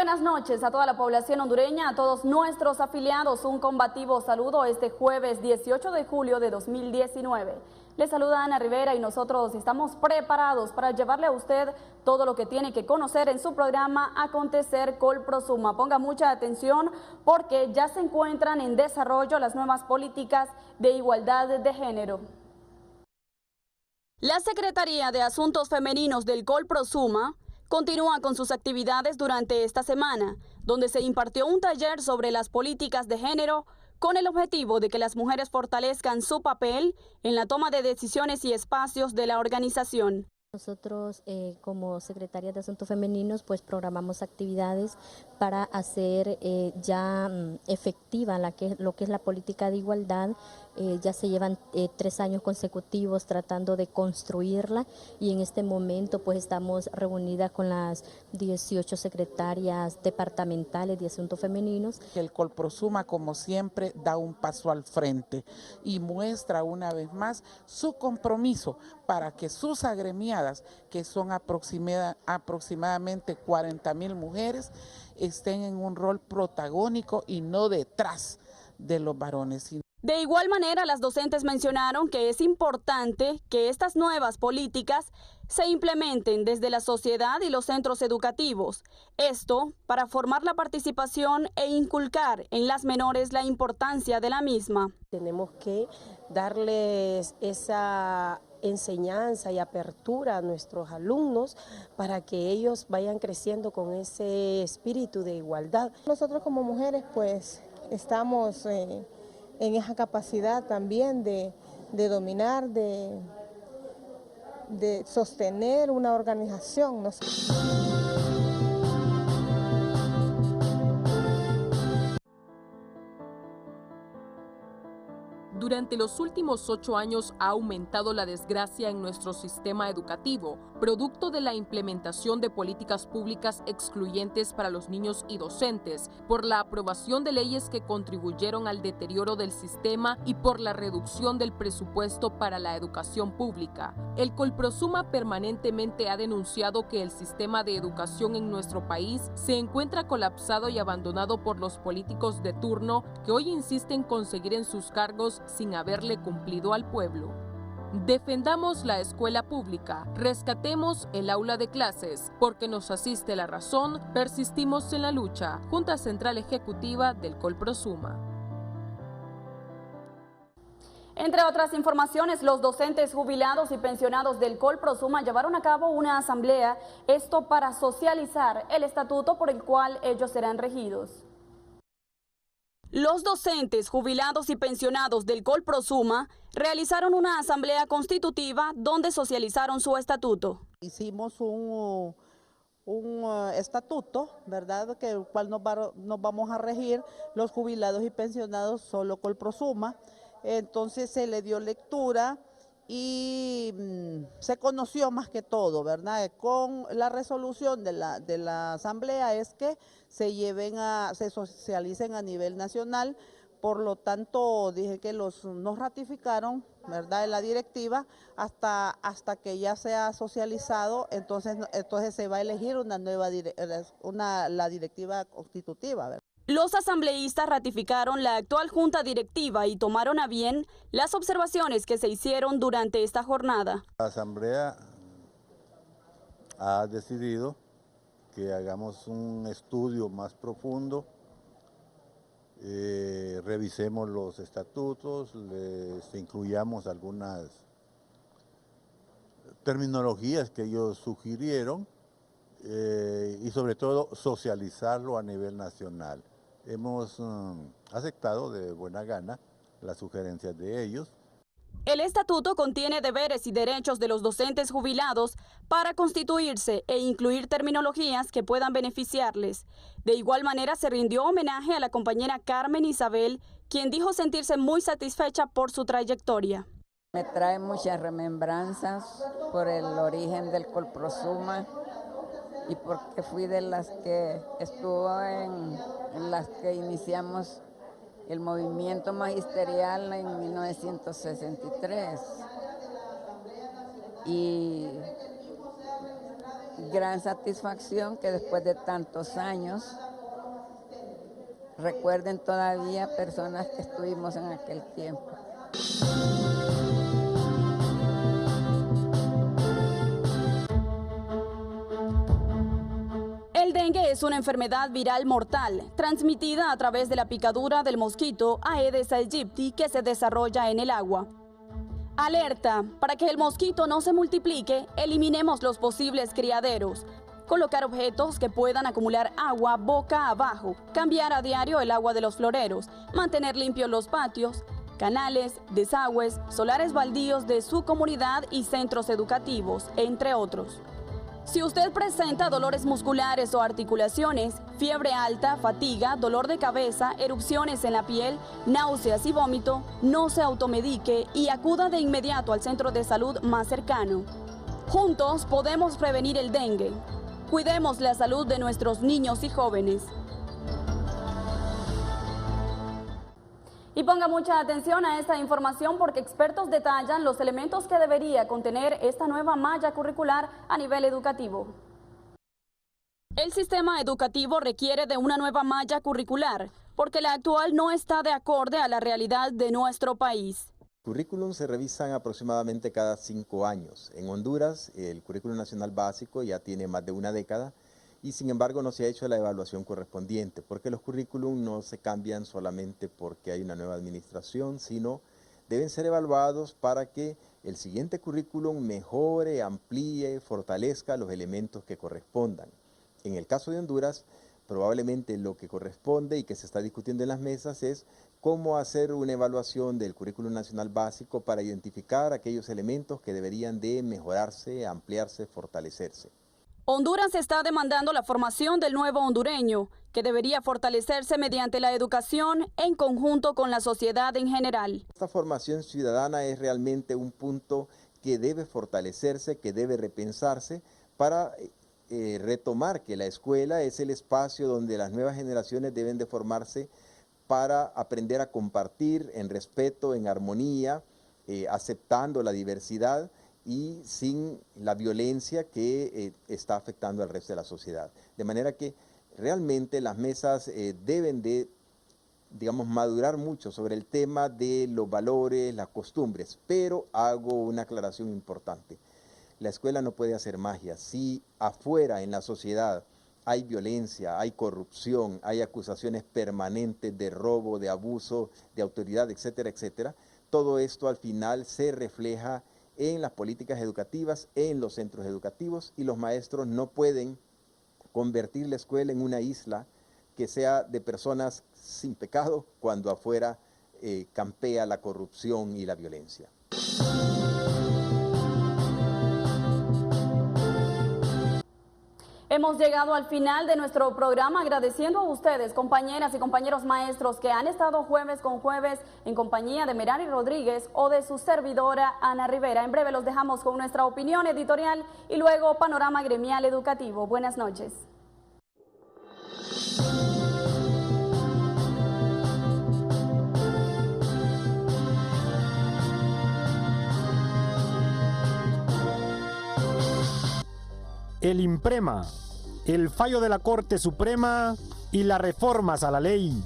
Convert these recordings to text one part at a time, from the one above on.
buenas noches a toda la población hondureña, a todos nuestros afiliados. Un combativo saludo este jueves 18 de julio de 2019. Les saluda Ana Rivera y nosotros estamos preparados para llevarle a usted todo lo que tiene que conocer en su programa Acontecer Colprosuma. Ponga mucha atención porque ya se encuentran en desarrollo las nuevas políticas de igualdad de género. La Secretaría de Asuntos Femeninos del Colprosuma continúa con sus actividades durante esta semana, donde se impartió un taller sobre las políticas de género con el objetivo de que las mujeres fortalezcan su papel en la toma de decisiones y espacios de la organización. Nosotros como Secretaría de Asuntos Femeninos pues programamos actividades para hacer ya efectiva lo que es la política de igualdad. Ya se llevan 3 años consecutivos tratando de construirla y en este momento pues estamos reunidas con las 18 secretarias departamentales de Asuntos Femeninos. El Colprosuma, como siempre, da un paso al frente y muestra una vez más su compromiso para que sus agremiadas, que son aproximadamente 40.000 mujeres, estén en un rol protagónico y no detrás de los varones. De igual manera, las docentes mencionaron que es importante que estas nuevas políticas se implementen desde la sociedad y los centros educativos. Esto para formar la participación e inculcar en las menores la importancia de la misma. Tenemos que darles esa enseñanza y apertura a nuestros alumnos para que ellos vayan creciendo con ese espíritu de igualdad. Nosotros como mujeres pues estamos en esa capacidad también de dominar, de sostener una organización, ¿no? Durante los últimos 8 años ha aumentado la desgracia en nuestro sistema educativo, producto de la implementación de políticas públicas excluyentes para los niños y docentes, por la aprobación de leyes que contribuyeron al deterioro del sistema y por la reducción del presupuesto para la educación pública. El Colprosuma permanentemente ha denunciado que el sistema de educación en nuestro país se encuentra colapsado y abandonado por los políticos de turno que hoy insisten en seguir en sus cargos sin haberle cumplido al pueblo. Defendamos la escuela pública, rescatemos el aula de clases, porque nos asiste la razón, persistimos en la lucha. Junta Central Ejecutiva del Colprosuma. Entre otras informaciones, los docentes jubilados y pensionados del Colprosuma llevaron a cabo una asamblea, esto para socializar el estatuto por el cual ellos serán regidos. Los docentes jubilados y pensionados del Colprosuma realizaron una asamblea constitutiva donde socializaron su estatuto. Hicimos un estatuto, ¿verdad?, que el cual nos vamos a regir los jubilados y pensionados solo Colprosuma. Entonces se le dio lectura y se conoció más que todo, ¿verdad? Con la resolución de la asamblea es que se socialicen a nivel nacional. Por lo tanto, dije que nos ratificaron, ¿verdad?, en la directiva hasta que ya sea socializado, entonces se va a elegir una nueva la directiva constitutiva, ¿verdad? Los asambleístas ratificaron la actual junta directiva y tomaron a bien las observaciones que se hicieron durante esta jornada. La asamblea ha decidido que hagamos un estudio más profundo, revisemos los estatutos, les incluyamos algunas terminologías que ellos sugirieron y sobre todo socializarlo a nivel nacional. Hemos aceptado de buena gana las sugerencias de ellos. El estatuto contiene deberes y derechos de los docentes jubilados para constituirse e incluir terminologías que puedan beneficiarles. De igual manera se rindió homenaje a la compañera Carmen Isabel, quien dijo sentirse muy satisfecha por su trayectoria. Me trae muchas remembranzas por el origen del Colprosuma y porque fui de las que estuvo en las que iniciamos el movimiento magisterial en 1963. Y gran satisfacción que después de tantos años recuerden todavía personas que estuvimos en aquel tiempo. El dengue es una enfermedad viral mortal, transmitida a través de la picadura del mosquito Aedes aegypti que se desarrolla en el agua. Alerta: para que el mosquito no se multiplique, eliminemos los posibles criaderos. Colocar objetos que puedan acumular agua boca abajo, cambiar a diario el agua de los floreros, mantener limpios los patios, canales, desagües, solares baldíos de su comunidad y centros educativos, entre otros. Si usted presenta dolores musculares o articulaciones, fiebre alta, fatiga, dolor de cabeza, erupciones en la piel, náuseas y vómito, no se automedique y acuda de inmediato al centro de salud más cercano. Juntos podemos prevenir el dengue. Cuidemos la salud de nuestros niños y jóvenes. Y ponga mucha atención a esta información porque expertos detallan los elementos que debería contener esta nueva malla curricular a nivel educativo. El sistema educativo requiere de una nueva malla curricular porque la actual no está de acorde a la realidad de nuestro país. Currículum se revisan aproximadamente cada 5 años. En Honduras, el currículum nacional básico ya tiene más de una década y sin embargo no se ha hecho la evaluación correspondiente, porque los currículum no se cambian solamente porque hay una nueva administración, sino deben ser evaluados para que el siguiente currículum mejore, amplíe, fortalezca los elementos que correspondan. En el caso de Honduras, probablemente lo que corresponde y que se está discutiendo en las mesas es cómo hacer una evaluación del currículum nacional básico para identificar aquellos elementos que deberían de mejorarse, ampliarse, fortalecerse. Honduras está demandando la formación del nuevo hondureño, que debería fortalecerse mediante la educación en conjunto con la sociedad en general. Esta formación ciudadana es realmente un punto que debe fortalecerse, que debe repensarse para retomar que la escuela es el espacio donde las nuevas generaciones deben de formarse para aprender a compartir en respeto, en armonía, aceptando la diversidad y sin la violencia que está afectando al resto de la sociedad. De manera que realmente las mesas deben de, digamos, madurar mucho sobre el tema de los valores, las costumbres, pero hago una aclaración importante. La escuela no puede hacer magia. Si afuera en la sociedad hay violencia, hay corrupción, hay acusaciones permanentes de robo, de abuso, de autoridad, etcétera, etcétera, todo esto al final se refleja en las políticas educativas, en los centros educativos, y los maestros no pueden convertir la escuela en una isla que sea de personas sin pecado cuando afuera campea la corrupción y la violencia. Hemos llegado al final de nuestro programa agradeciendo a ustedes, compañeras y compañeros maestros que han estado jueves con jueves en compañía de Merari Rodríguez o de su servidora Ana Rivera. En breve los dejamos con nuestra opinión editorial y luego panorama gremial educativo. Buenas noches. El IMPREMA, el fallo de la Corte Suprema y las reformas a la ley.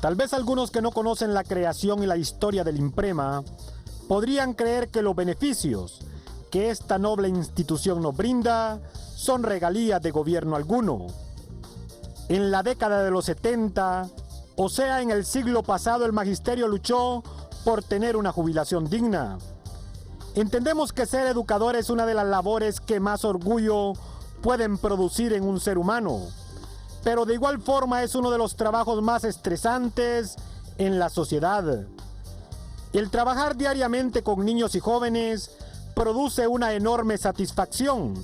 Tal vez algunos que no conocen la creación y la historia del IMPREMA podrían creer que los beneficios que esta noble institución nos brinda son regalías de gobierno alguno. En la década de los 70, o sea en el siglo pasado, el magisterio luchó por tener una jubilación digna. Entendemos que ser educador es una de las labores que más orgullo pueden producir en un ser humano, pero de igual forma es uno de los trabajos más estresantes en la sociedad. El trabajar diariamente con niños y jóvenes produce una enorme satisfacción,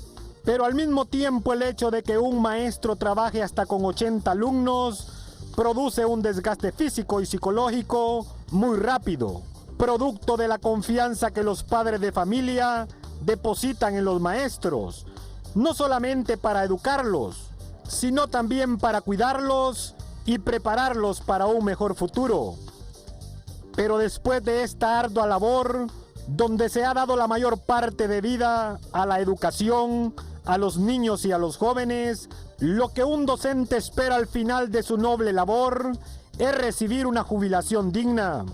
pero al mismo tiempo el hecho de que un maestro trabaje hasta con 80 alumnos produce un desgaste físico y psicológico muy rápido, producto de la confianza que los padres de familia depositan en los maestros, no solamente para educarlos, sino también para cuidarlos y prepararlos para un mejor futuro. Pero después de esta ardua labor, donde se ha dado la mayor parte de vida a la educación, a los niños y a los jóvenes, lo que un docente espera al final de su noble labor es recibir una jubilación digna.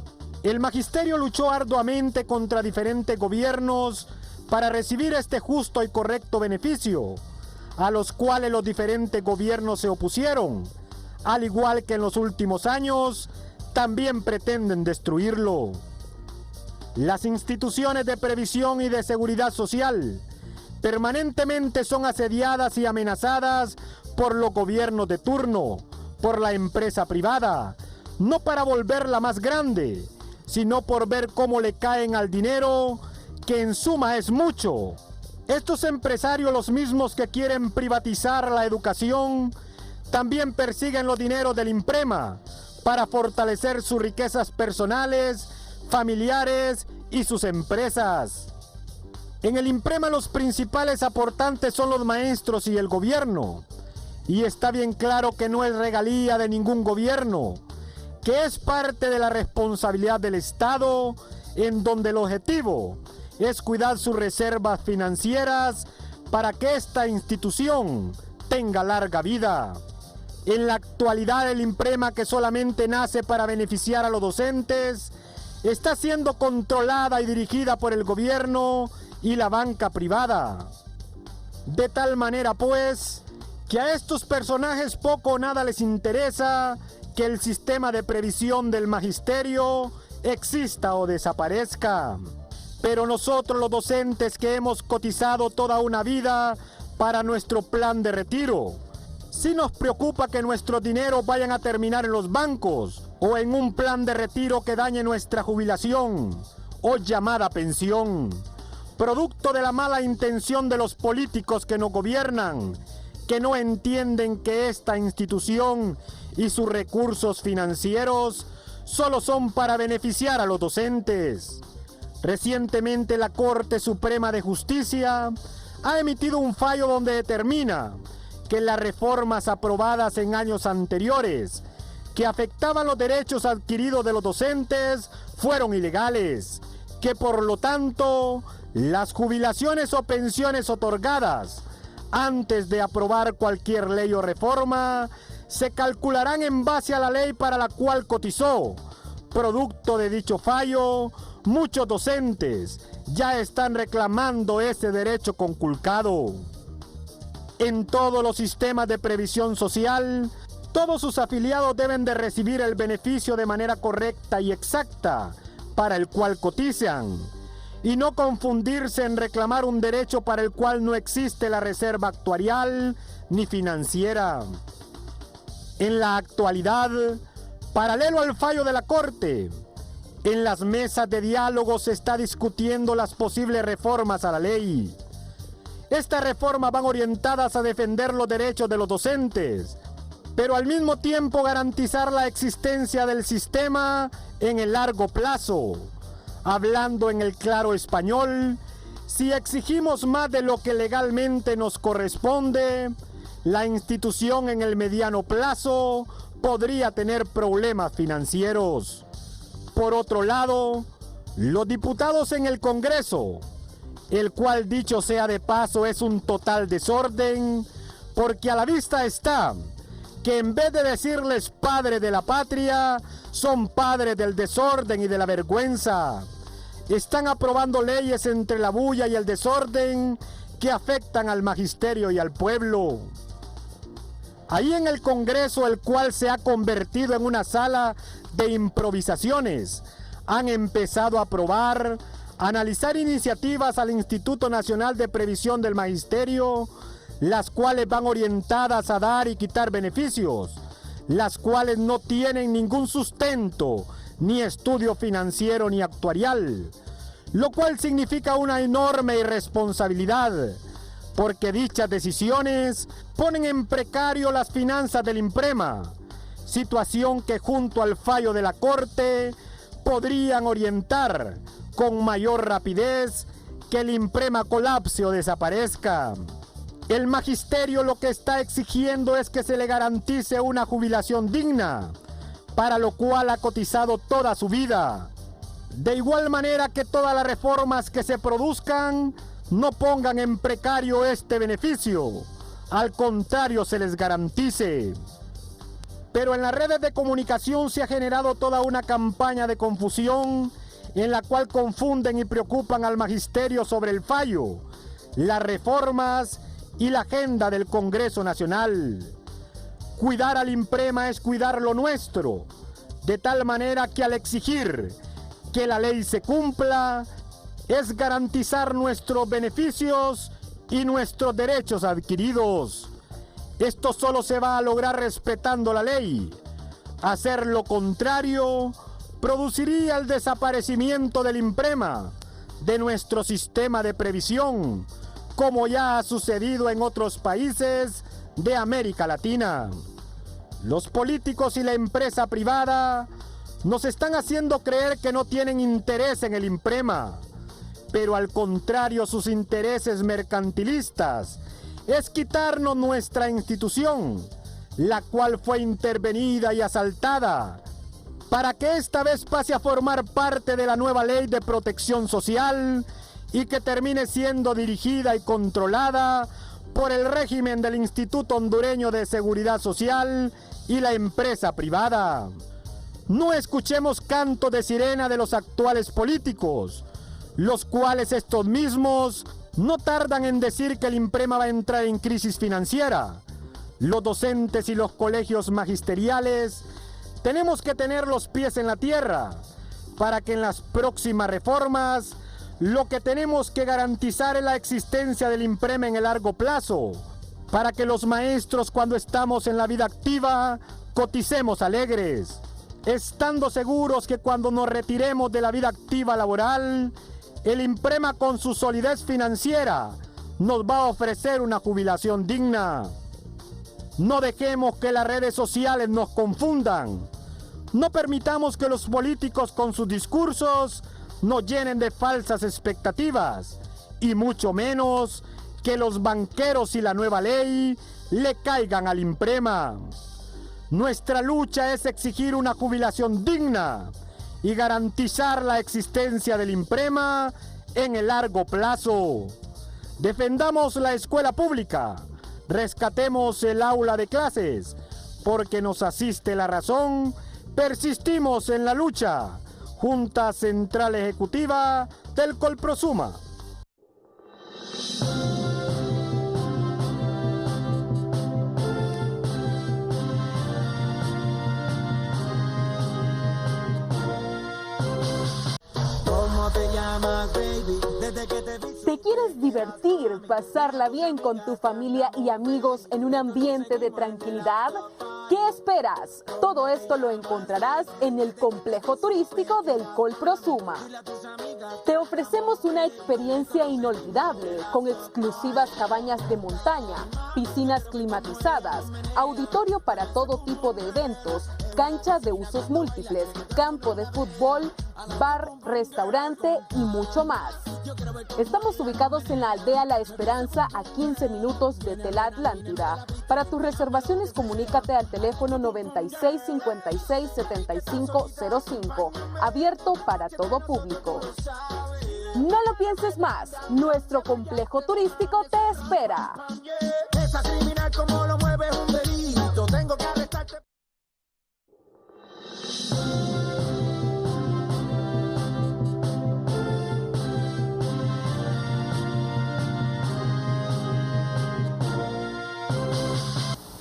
El magisterio luchó arduamente contra diferentes gobiernos para recibir este justo y correcto beneficio, a los cuales los diferentes gobiernos se opusieron, al igual que en los últimos años, también pretenden destruirlo. Las instituciones de previsión y de seguridad social permanentemente son asediadas y amenazadas por los gobiernos de turno, por la empresa privada, no para volverla más grande, sino por ver cómo le caen al dinero, que en suma es mucho. Estos empresarios, los mismos que quieren privatizar la educación, también persiguen los dineros del INPREMA para fortalecer sus riquezas personales, familiares y sus empresas. En el INPREMA los principales aportantes son los maestros y el gobierno. Y está bien claro que no es regalía de ningún gobierno, que es parte de la responsabilidad del Estado, en donde el objetivo es cuidar sus reservas financieras para que esta institución tenga larga vida. En la actualidad el INPREMA, que solamente nace para beneficiar a los docentes, está siendo controlada y dirigida por el gobierno y la banca privada. De tal manera pues, que a estos personajes poco o nada les interesa que el sistema de previsión del magisterio exista o desaparezca. Pero nosotros los docentes que hemos cotizado toda una vida para nuestro plan de retiro, sí nos preocupa que nuestros dineros vayan a terminar en los bancos o en un plan de retiro que dañe nuestra jubilación o llamada pensión, producto de la mala intención de los políticos que nos gobiernan, que no entienden que esta institución y sus recursos financieros solo son para beneficiar a los docentes. Recientemente la Corte Suprema de Justicia ha emitido un fallo donde determina que las reformas aprobadas en años anteriores que afectaban los derechos adquiridos de los docentes fueron ilegales, que por lo tanto las jubilaciones o pensiones otorgadas antes de aprobar cualquier ley o reforma se calcularán en base a la ley para la cual cotizó. Producto de dicho fallo, muchos docentes ya están reclamando ese derecho conculcado. En todos los sistemas de previsión social, todos sus afiliados deben de recibir el beneficio de manera correcta y exacta para el cual cotizan, y no confundirse en reclamar un derecho para el cual no existe la reserva actuarial ni financiera. En la actualidad, paralelo al fallo de la Corte, en las mesas de diálogo se está discutiendo las posibles reformas a la ley. Estas reformas van orientadas a defender los derechos de los docentes, pero al mismo tiempo garantizar la existencia del sistema en el largo plazo. Hablando en el claro español, si exigimos más de lo que legalmente nos corresponde, la institución en el mediano plazo podría tener problemas financieros. Por otro lado, los diputados en el Congreso, el cual dicho sea de paso es un total desorden, porque a la vista está que en vez de decirles padres de la patria, son padres del desorden y de la vergüenza. Están aprobando leyes entre la bulla y el desorden que afectan al magisterio y al pueblo. Ahí en el Congreso, el cual se ha convertido en una sala de improvisaciones, han empezado a aprobar, analizar iniciativas al Instituto Nacional de Previsión del Magisterio, las cuales van orientadas a dar y quitar beneficios, las cuales no tienen ningún sustento, ni estudio financiero ni actuarial, lo cual significa una enorme irresponsabilidad, porque dichas decisiones ponen en precario las finanzas del INPREMA, situación que junto al fallo de la Corte podrían orientar con mayor rapidez que el INPREMA colapse o desaparezca. El magisterio lo que está exigiendo es que se le garantice una jubilación digna, para lo cual ha cotizado toda su vida. De igual manera que todas las reformas que se produzcan no pongan en precario este beneficio, al contrario se les garantice. Pero en las redes de comunicación se ha generado toda una campaña de confusión en la cual confunden y preocupan al magisterio sobre el fallo, las reformas y la agenda del Congreso Nacional. Cuidar al INPREMA es cuidar lo nuestro, de tal manera que al exigir que la ley se cumpla, es garantizar nuestros beneficios y nuestros derechos adquiridos. Esto solo se va a lograr respetando la ley. Hacer lo contrario produciría el desaparecimiento del INPREMA, de nuestro sistema de previsión, como ya ha sucedido en otros países de América Latina. Los políticos y la empresa privada nos están haciendo creer que no tienen interés en el INPREMA, pero al contrario sus intereses mercantilistas es quitarnos nuestra institución, la cual fue intervenida y asaltada, para que esta vez pase a formar parte de la nueva ley de protección social y que termine siendo dirigida y controlada por el régimen del Instituto Hondureño de Seguridad Social y la empresa privada. No escuchemos canto de sirena de los actuales políticos, los cuales estos mismos no tardan en decir que el INPREMA va a entrar en crisis financiera. Los docentes y los colegios magisteriales tenemos que tener los pies en la tierra para que en las próximas reformas lo que tenemos que garantizar es la existencia del INPREMA en el largo plazo, para que los maestros cuando estamos en la vida activa coticemos alegres, estando seguros que cuando nos retiremos de la vida activa laboral, el INPREMA con su solidez financiera nos va a ofrecer una jubilación digna. No dejemos que las redes sociales nos confundan. No permitamos que los políticos con sus discursos nos llenen de falsas expectativas, y mucho menos que los banqueros y la nueva ley le caigan al INPREMA. Nuestra lucha es exigir una jubilación digna y garantizar la existencia del INPREMA en el largo plazo. Defendamos la escuela pública, rescatemos el aula de clases, porque nos asiste la razón, persistimos en la lucha. Junta Central Ejecutiva del Colprosuma. ¿Te quieres divertir, pasarla bien con tu familia y amigos en un ambiente de tranquilidad? ¿Qué esperas? Todo esto lo encontrarás en el complejo turístico del Colprosuma. Te ofrecemos una experiencia inolvidable con exclusivas cabañas de montaña, piscinas climatizadas, auditorio para todo tipo de eventos, canchas de usos múltiples, campo de fútbol, bar, restaurante y mucho más. Estamos ubicados en la aldea La Esperanza, a 15 minutos de Tela Atlántida. Para tus reservaciones, comunícate al teléfono 9656-7505, abierto para todo público. No lo pienses más, nuestro complejo turístico te espera. Esa criminal como lo mueve es un delito, tengo que arrestarte.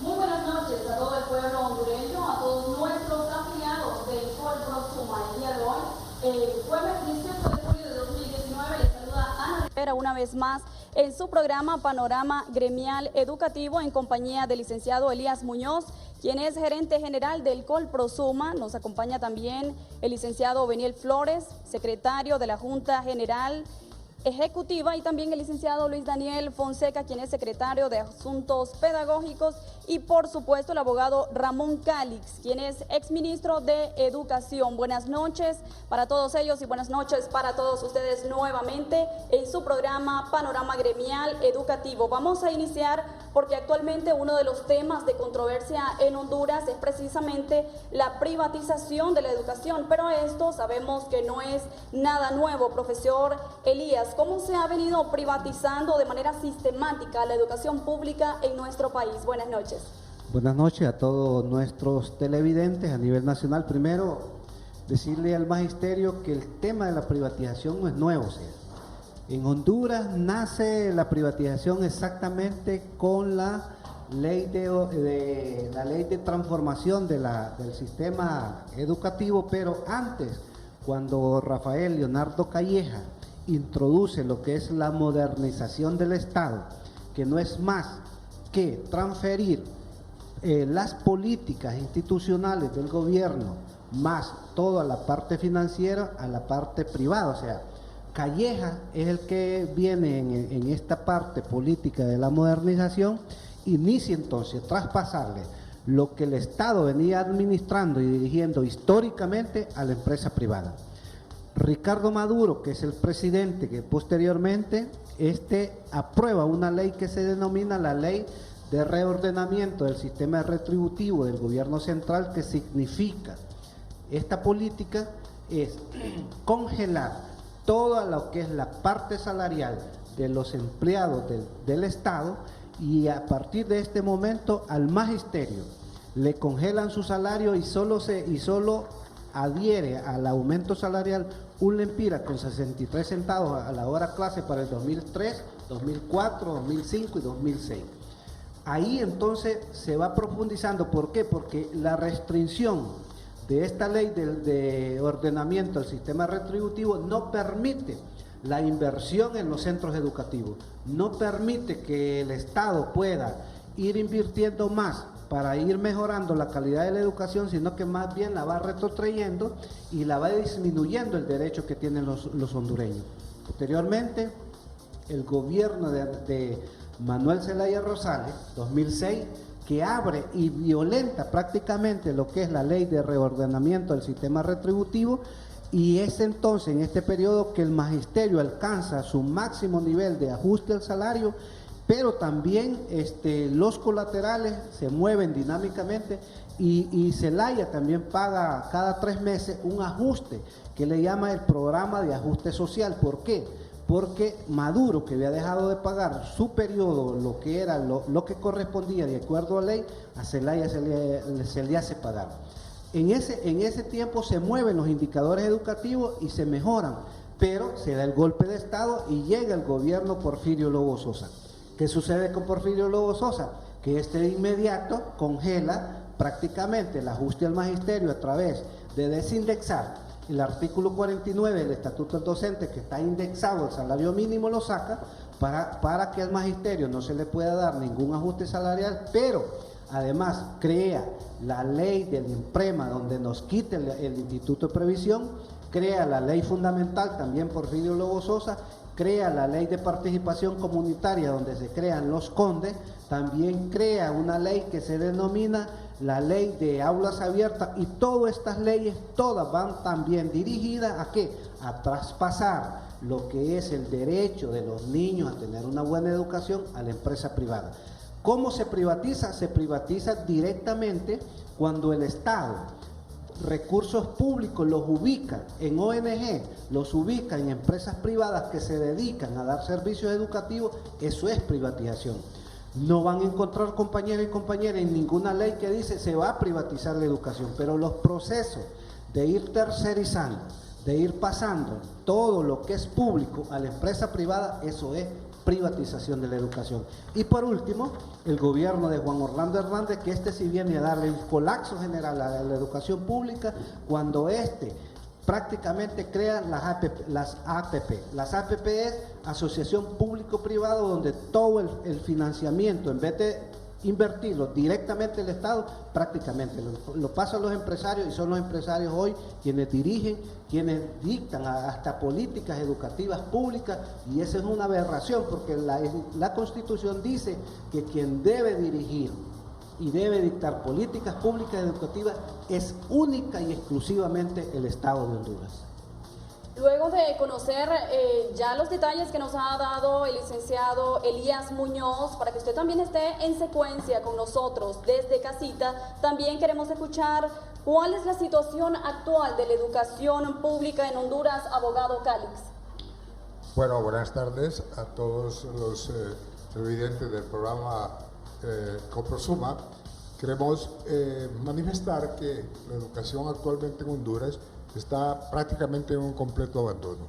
Muy buenas noches a todo el pueblo hondureño, a todos nuestros afiliados del Colprosuma. El día de hoy, jueves 18 de julio de 2019, les saluda Ana Rivera una vez más en su programa Panorama Gremial Educativo en compañía del licenciado Elías Muñoz, quien es gerente general del Colprosuma. Nos acompaña también el licenciado Beniel Flores, secretario de la Junta General Ejecutiva, y también el licenciado Luis Daniel Fonseca, quien es secretario de Asuntos Pedagógicos, y por supuesto el abogado Ramón Calix, quien es exministro de Educación. Buenas noches para todos ellos y buenas noches para todos ustedes nuevamente en su programa Panorama Gremial Educativo. Vamos a iniciar porque actualmente uno de los temas de controversia en Honduras es precisamente la privatización de la educación, pero esto sabemos que no es nada nuevo. Profesor Elías, ¿cómo se ha venido privatizando de manera sistemática la educación pública en nuestro país? Buenas noches. Buenas noches a todos nuestros televidentes a nivel nacional. Primero, decirle al magisterio que el tema de la privatización no es nuevo. En Honduras nace la privatización exactamente con la ley de transformación del sistema educativo, pero antes, cuando Rafael Leonardo Calleja introduce lo que es la modernización del Estado, que no es más que transferir las políticas institucionales del gobierno más toda la parte financiera a la parte privada. O sea, Calleja es el que viene en esta parte política de la modernización, inicia entonces traspasarle lo que el Estado venía administrando y dirigiendo históricamente a la empresa privada. Ricardo Maduro, que es el presidente que posteriormente aprueba una ley que se denomina la Ley de Reordenamiento del Sistema Retributivo del Gobierno Central, que significa, esta política es congelar toda lo que es la parte salarial de los empleados del Estado, y a partir de este momento al magisterio le congelan su salario y solo adhiere al aumento salarial un lempira con 63 centavos a la hora clase para el 2003, 2004, 2005 y 2006. Ahí entonces se va profundizando. ¿Por qué? Porque la restricción de esta ley de ordenamiento del sistema retributivo no permite la inversión en los centros educativos, no permite que el Estado pueda ir invirtiendo más para ir mejorando la calidad de la educación, sino que más bien la va retrotrayendo y la va disminuyendo el derecho que tienen los hondureños. Posteriormente, el gobierno de Manuel Zelaya Rosales, 2006, que abre y violenta prácticamente lo que es la ley de reordenamiento del sistema retributivo, y es entonces en este periodo que el magisterio alcanza su máximo nivel de ajuste al salario, pero también los colaterales se mueven dinámicamente y Zelaya también paga cada 3 meses un ajuste que le llama el programa de ajuste social. ¿Por qué? Porque Maduro, que había dejado de pagar su periodo, lo que era lo que correspondía de acuerdo a ley, a Zelaya se le hace pagar. En ese tiempo se mueven los indicadores educativos y se mejoran, pero se da el golpe de Estado y llega el gobierno Porfirio Lobo Sosa. ¿Qué sucede con Porfirio Lobo Sosa? Que de inmediato congela prácticamente el ajuste al magisterio a través de desindexar el artículo 49 del Estatuto del Docente, que está indexado, el salario mínimo lo saca para que al magisterio no se le pueda dar ningún ajuste salarial, pero además crea la ley del IMPREMA, donde nos quita el Instituto de Previsión, crea la ley fundamental, también Porfirio Lobo Sosa, crea la ley de participación comunitaria, donde se crean los condes, también crea una ley que se denomina la ley de aulas abiertas, y todas estas leyes, todas van también dirigidas ¿a qué? A traspasar lo que es el derecho de los niños a tener una buena educación a la empresa privada. ¿Cómo se privatiza? Se privatiza directamente cuando el Estado recursos públicos los ubica en ONG, los ubica en empresas privadas que se dedican a dar servicios educativos. Eso es privatización. No van a encontrar, compañeros y compañeras, en ninguna ley que dice se va a privatizar la educación, pero los procesos de ir tercerizando, de ir pasando todo lo que es público a la empresa privada, eso es privatización de la educación. Y por último, el gobierno de Juan Orlando Hernández, que sí viene a darle un colapso general a la educación pública, cuando prácticamente crea las APP. Las APP es Asociación Público-Privado, donde todo el financiamiento, en vez de invertirlo directamente el Estado, prácticamente lo pasa a los empresarios, y son los empresarios hoy quienes dirigen, quienes dictan hasta políticas educativas públicas, y esa es una aberración, porque la Constitución dice que quien debe dirigir y debe dictar políticas públicas educativas es única y exclusivamente el Estado de Honduras. Luego de conocer ya los detalles que nos ha dado el licenciado Elías Muñoz, para que usted también esté en secuencia con nosotros desde casita, también queremos escuchar cuál es la situación actual de la educación pública en Honduras, abogado Calix. Bueno, buenas tardes a todos los televidentes del programa Coprosuma. Queremos manifestar que la educación actualmente en Honduras está prácticamente en un completo abandono.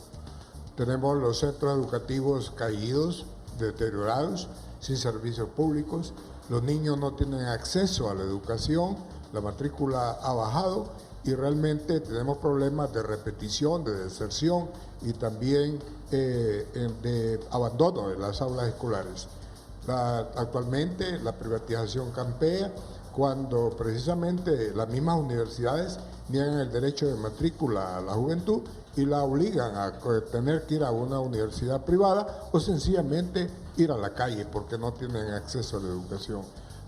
Tenemos los centros educativos caídos, deteriorados, sin servicios públicos. Los niños no tienen acceso a la educación, la matrícula ha bajado y realmente tenemos problemas de repetición, de deserción y también de abandono de las aulas escolares. Actualmente la privatización campea cuando precisamente las mismas universidades niegan el derecho de matrícula a la juventud y la obligan a tener que ir a una universidad privada o sencillamente ir a la calle porque no tienen acceso a la educación.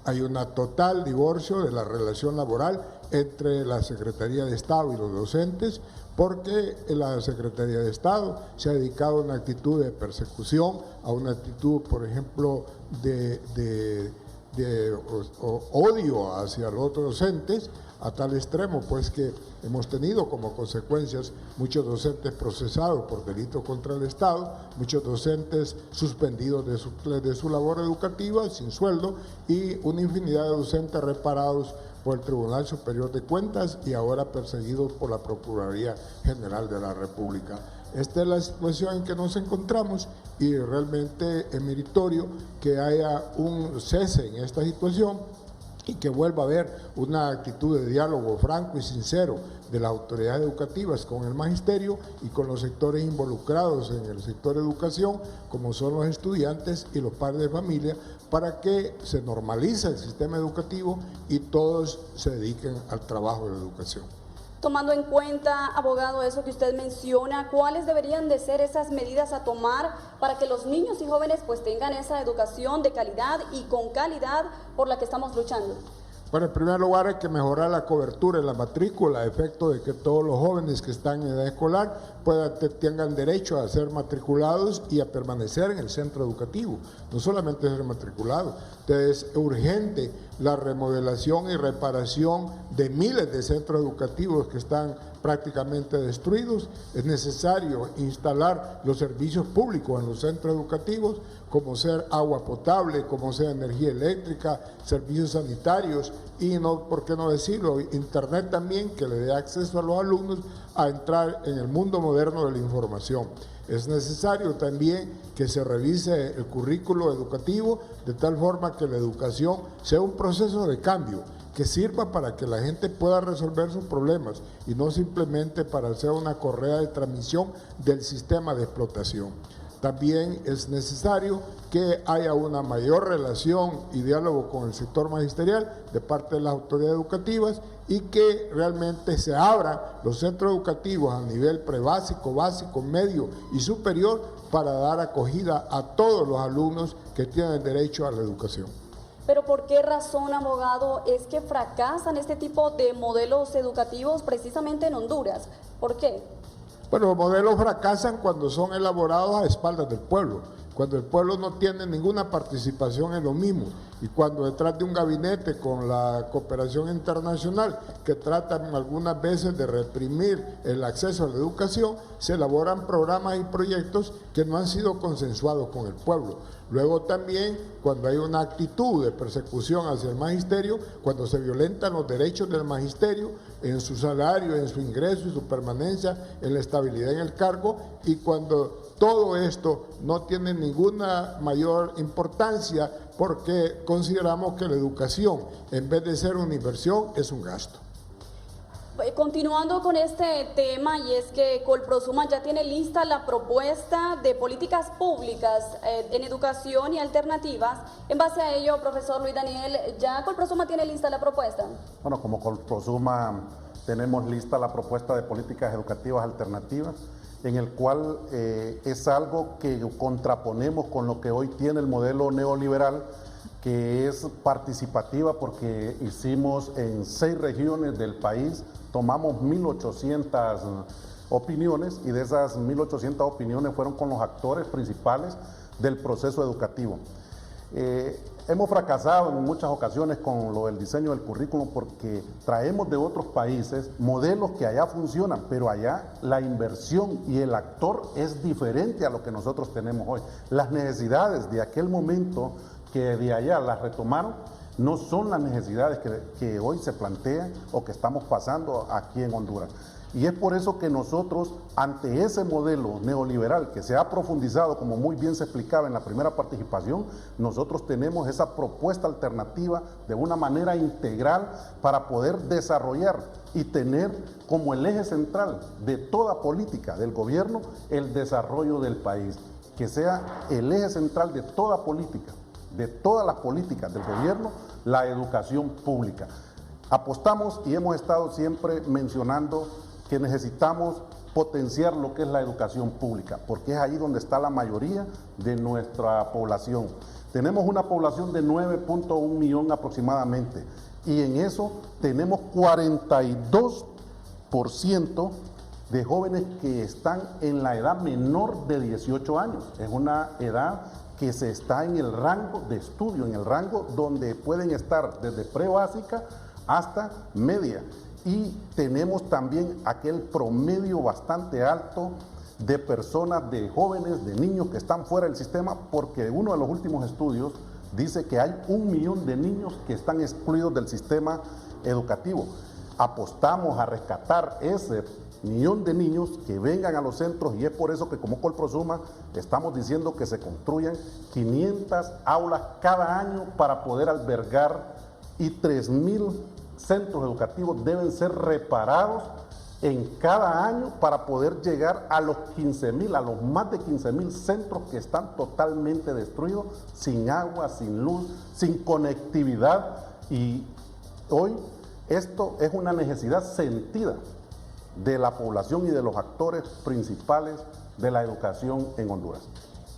Hay un total divorcio de la relación laboral entre la Secretaría de Estado y los docentes porque la Secretaría de Estado se ha dedicado a una actitud de persecución, a una actitud, por ejemplo, de odio hacia los otros docentes, a tal extremo pues que hemos tenido como consecuencias muchos docentes procesados por delitos contra el Estado, muchos docentes suspendidos de su labor educativa sin sueldo y una infinidad de docentes reparados por el Tribunal Superior de Cuentas y ahora perseguidos por la Procuraduría General de la República. Esta es la situación en que nos encontramos y realmente es meritorio que haya un cese en esta situación y que vuelva a haber una actitud de diálogo franco y sincero de las autoridades educativas con el magisterio y con los sectores involucrados en el sector educación, como son los estudiantes y los padres de familia, para que se normalice el sistema educativo y todos se dediquen al trabajo de la educación. Tomando en cuenta, abogado, eso que usted menciona, ¿cuáles deberían de ser esas medidas a tomar para que los niños y jóvenes pues tengan esa educación de calidad y con calidad por la que estamos luchando? Bueno, en primer lugar hay que mejorar la cobertura en la matrícula, a efecto de que todos los jóvenes que están en edad escolar tengan derecho a ser matriculados y a permanecer en el centro educativo, no solamente ser matriculados. Entonces es urgente la remodelación y reparación de miles de centros educativos que están prácticamente destruidos. Es necesario instalar los servicios públicos en los centros educativos, como ser agua potable, como sea energía eléctrica, servicios sanitarios y, no, por qué no decirlo, internet también, que le dé acceso a los alumnos a entrar en el mundo moderno de la información. Es necesario también que se revise el currículo educativo de tal forma que la educación sea un proceso de cambio, que sirva para que la gente pueda resolver sus problemas y no simplemente para hacer una correa de transmisión del sistema de explotación. También es necesario que haya una mayor relación y diálogo con el sector magisterial de parte de las autoridades educativas y que realmente se abran los centros educativos a nivel prebásico, básico, medio y superior para dar acogida a todos los alumnos que tienen derecho a la educación. Pero ¿por qué razón, abogado, es que fracasan este tipo de modelos educativos precisamente en Honduras? ¿Por qué? Bueno, los modelos fracasan cuando son elaborados a espaldas del pueblo, cuando el pueblo no tiene ninguna participación en lo mismo y cuando detrás de un gabinete con la cooperación internacional que tratan algunas veces de reprimir el acceso a la educación, se elaboran programas y proyectos que no han sido consensuados con el pueblo. Luego también cuando hay una actitud de persecución hacia el magisterio, cuando se violentan los derechos del magisterio en su salario, en su ingreso y su permanencia, en la estabilidad en el cargo, y cuando todo esto no tiene ninguna mayor importancia porque consideramos que la educación, en vez de ser una inversión, es un gasto. Continuando con este tema, y es que Colprosuma ya tiene lista la propuesta de políticas públicas en educación y alternativas. En base a ello, profesor Luis Daniel, ¿ya Colprosuma tiene lista la propuesta? Bueno, como Colprosuma tenemos lista la propuesta de políticas educativas alternativas, en el cual es algo que contraponemos con lo que hoy tiene el modelo neoliberal, que es participativa, porque hicimos en 6 regiones del país, tomamos 1.800 opiniones, y de esas 1.800 opiniones fueron con los actores principales del proceso educativo. Hemos fracasado en muchas ocasiones con lo del diseño del currículum porque traemos de otros países modelos que allá funcionan, pero allá la inversión y el actor es diferente a lo que nosotros tenemos hoy. Las necesidades de aquel momento que de allá las retomaron no son las necesidades que hoy se plantean o que estamos pasando aquí en Honduras. Y es por eso que nosotros, ante ese modelo neoliberal que se ha profundizado, como muy bien se explicaba en la primera participación, nosotros tenemos esa propuesta alternativa de una manera integral para poder desarrollar y tener como el eje central de toda política del gobierno el desarrollo del país, que sea el eje central de toda política, de todas las políticas del gobierno, la educación pública. Apostamos y hemos estado siempre mencionando que necesitamos potenciar lo que es la educación pública, porque es ahí donde está la mayoría de nuestra población. Tenemos una población de 9.1 millones aproximadamente, y en eso tenemos 42% de jóvenes que están en la edad menor de 18 años. Es una edad que se está en el rango de estudio, en el rango donde pueden estar desde prebásica hasta media. Y tenemos también aquel promedio bastante alto de personas, de jóvenes, de niños que están fuera del sistema, porque uno de los últimos estudios dice que hay 1 millón de niños que están excluidos del sistema educativo. Apostamos a rescatar ese 1 millón de niños que vengan a los centros, y es por eso que como Colprosuma estamos diciendo que se construyan 500 aulas cada año para poder albergar, y 3.000 centros educativos deben ser reparados en cada año para poder llegar a los 15.000, a los más de 15.000 centros que están totalmente destruidos, sin agua, sin luz, sin conectividad. Y hoy esto es una necesidad sentida de la población y de los actores principales de la educación en Honduras.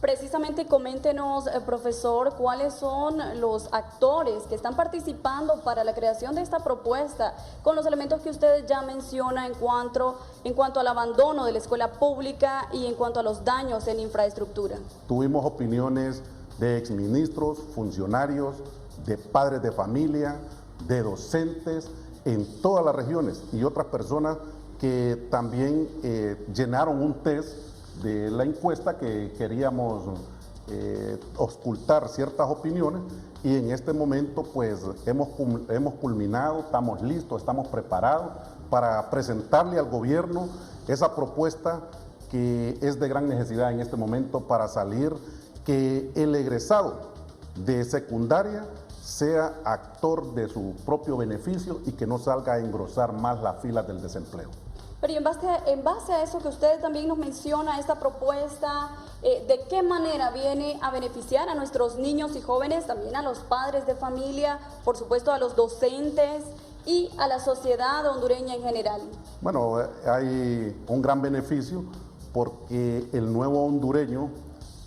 Precisamente coméntenos, profesor, cuáles son los actores que están participando para la creación de esta propuesta, con los elementos que usted ya menciona en cuanto al abandono de la escuela pública y en cuanto a los daños en infraestructura. Tuvimos opiniones de exministros, funcionarios, de padres de familia, de docentes en todas las regiones, y otras personas que también llenaron un test de la encuesta, que queríamos ocultar ciertas opiniones, y en este momento pues hemos culminado, estamos listos, estamos preparados para presentarle al gobierno esa propuesta que es de gran necesidad en este momento para salir, que el egresado de secundaria sea actor de su propio beneficio y que no salga a engrosar más las filas del desempleo. Pero en base a eso que usted también nos menciona, esta propuesta, ¿de qué manera viene a beneficiar a nuestros niños y jóvenes, también a los padres de familia, por supuesto a los docentes y a la sociedad hondureña en general? Bueno, hay un gran beneficio porque el nuevo hondureño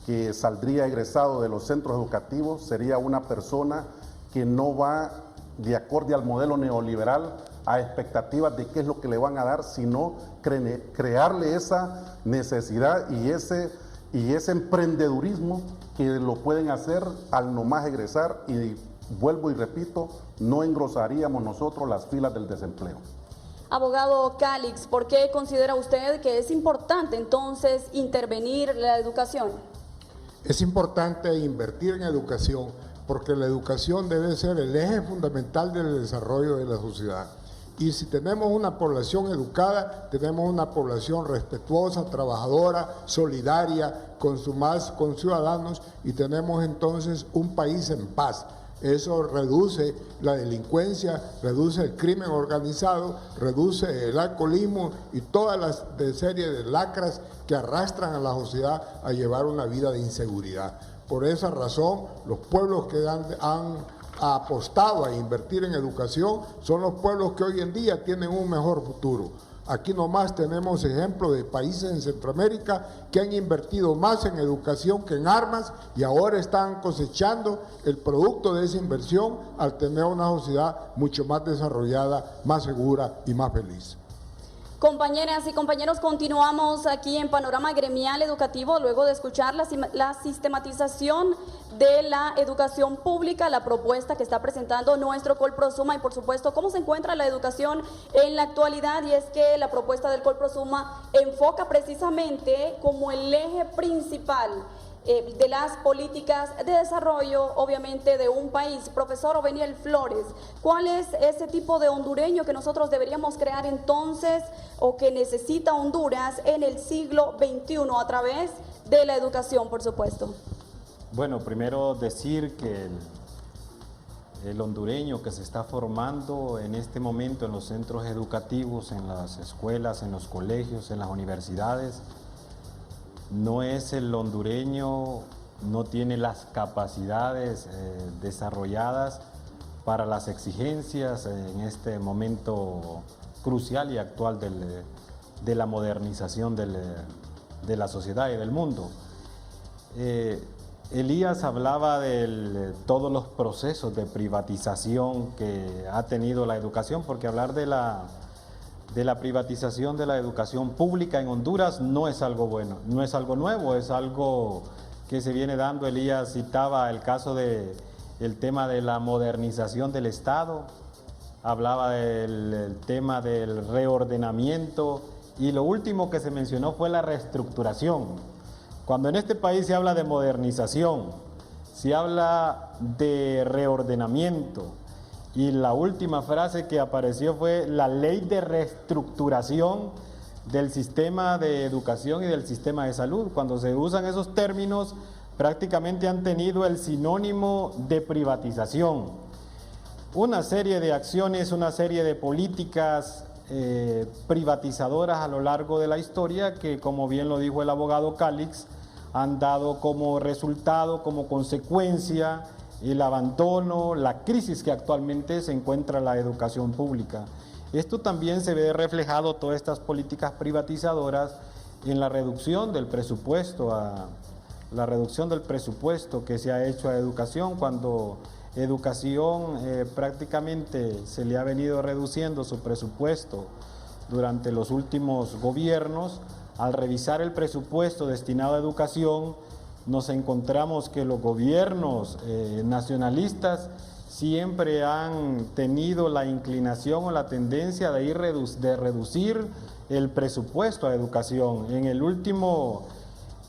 que saldría egresado de los centros educativos sería una persona que no va de acorde al modelo neoliberal a expectativas de qué es lo que le van a dar, sino crearle esa necesidad y ese emprendedurismo que lo pueden hacer al nomás egresar, y vuelvo y repito, no engrosaríamos nosotros las filas del desempleo. Abogado Calix, ¿por qué considera usted que es importante entonces intervenir la educación? Es importante invertir en educación, porque la educación debe ser el eje fundamental del desarrollo de la sociedad. Y si tenemos una población educada, tenemos una población respetuosa, trabajadora, solidaria, con ciudadanos, y tenemos entonces un país en paz. Eso reduce la delincuencia, reduce el crimen organizado, reduce el alcoholismo y todas las serie de lacras que arrastran a la sociedad a llevar una vida de inseguridad. Por esa razón, los pueblos que han apostado a invertir en educación son los pueblos que hoy en día tienen un mejor futuro. Aquí nomás tenemos ejemplos de países en Centroamérica que han invertido más en educación que en armas, y ahora están cosechando el producto de esa inversión al tener una sociedad mucho más desarrollada, más segura y más feliz. Compañeras y compañeros, continuamos aquí en Panorama Gremial Educativo luego de escuchar la sistematización de la educación pública, la propuesta que está presentando nuestro Colprosuma y por supuesto cómo se encuentra la educación en la actualidad, y es que la propuesta del Colprosuma enfoca precisamente como el eje principal de las políticas de desarrollo, obviamente, de un país. Profesor Oveniel Flores, ¿cuál es ese tipo de hondureño que nosotros deberíamos crear entonces o que necesita Honduras en el siglo XXI a través de la educación, por supuesto? Bueno, primero decir que el hondureño que se está formando en este momento en los centros educativos, en las escuelas, en los colegios, en las universidades, no es el hondureño, no tiene las capacidades desarrolladas para las exigencias en este momento crucial y actual de la modernización de la sociedad y del mundo. Elías hablaba de todos los procesos de privatización que ha tenido la educación, porque hablar de la privatización de la educación pública en Honduras no es algo bueno, no es algo nuevo, es algo que se viene dando. Elías citaba el caso del tema de la modernización del Estado, hablaba del tema del reordenamiento y lo último que se mencionó fue la reestructuración. Cuando en este país se habla de modernización, se habla de reordenamiento, y la última frase que apareció fue la ley de reestructuración del sistema de educación y del sistema de salud. Cuando se usan esos términos, prácticamente han tenido el sinónimo de privatización. Una serie de acciones, una serie de políticas privatizadoras a lo largo de la historia que, como bien lo dijo el abogado Calix, han dado como resultado, como consecuencia, el abandono, la crisis que actualmente se encuentra la educación pública. Esto también se ve reflejado, todas estas políticas privatizadoras, en la reducción del presupuesto, que se ha hecho a educación, cuando educación prácticamente se le ha venido reduciendo su presupuesto durante los últimos gobiernos. Al revisar el presupuesto destinado a educación, nos encontramos que los gobiernos nacionalistas siempre han tenido la inclinación o la tendencia de reducir el presupuesto a educación. En el último,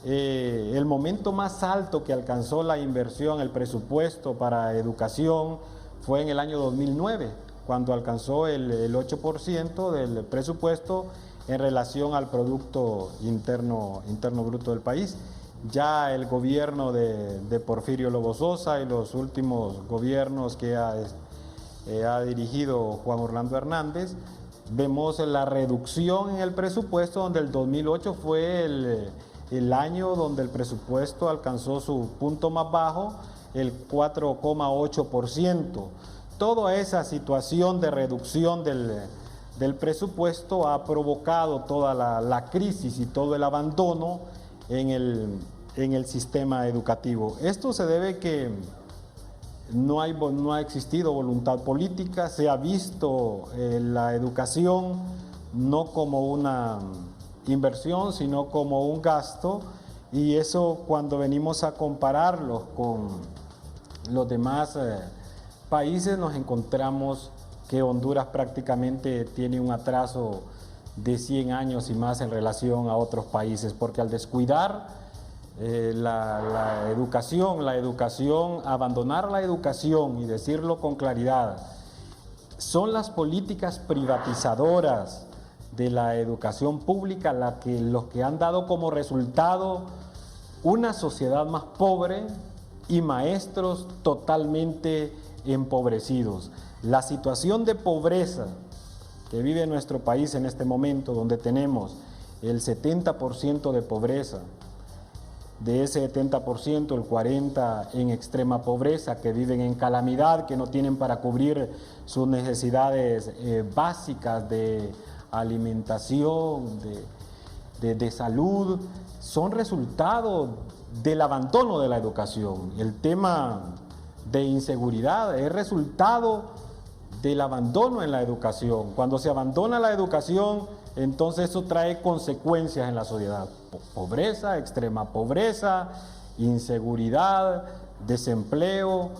el momento más alto que alcanzó la inversión, el presupuesto para educación, fue en el año 2009, cuando alcanzó el 8% del presupuesto en relación al Producto Interno Bruto del país. Ya el gobierno de Porfirio Lobo Sosa y los últimos gobiernos que ha dirigido Juan Orlando Hernández, vemos la reducción en el presupuesto, donde el 2008 fue el año donde el presupuesto alcanzó su punto más bajo, el 4,8%. Toda esa situación de reducción del presupuesto ha provocado toda la crisis y todo el abandono en el sistema educativo. Esto se debe que no ha existido voluntad política, se ha visto la educación no como una inversión, sino como un gasto, y eso, cuando venimos a compararlos con los demás países, nos encontramos que Honduras prácticamente tiene un atraso de 100 años y más en relación a otros países, porque al descuidar la educación, abandonar la educación, y decirlo con claridad, son las políticas privatizadoras de la educación pública los que han dado como resultado una sociedad más pobre y maestros totalmente empobrecidos. La situación de pobreza que vive nuestro país en este momento, donde tenemos el 70% de pobreza, de ese 70%, el 40% en extrema pobreza, que viven en calamidad, que no tienen para cubrir sus necesidades básicas de alimentación, de salud, son resultado del abandono de la educación. El tema de inseguridad es resultado del abandono en la educación. Cuando se abandona la educación, entonces eso trae consecuencias en la sociedad. Pobreza, extrema pobreza, inseguridad, desempleo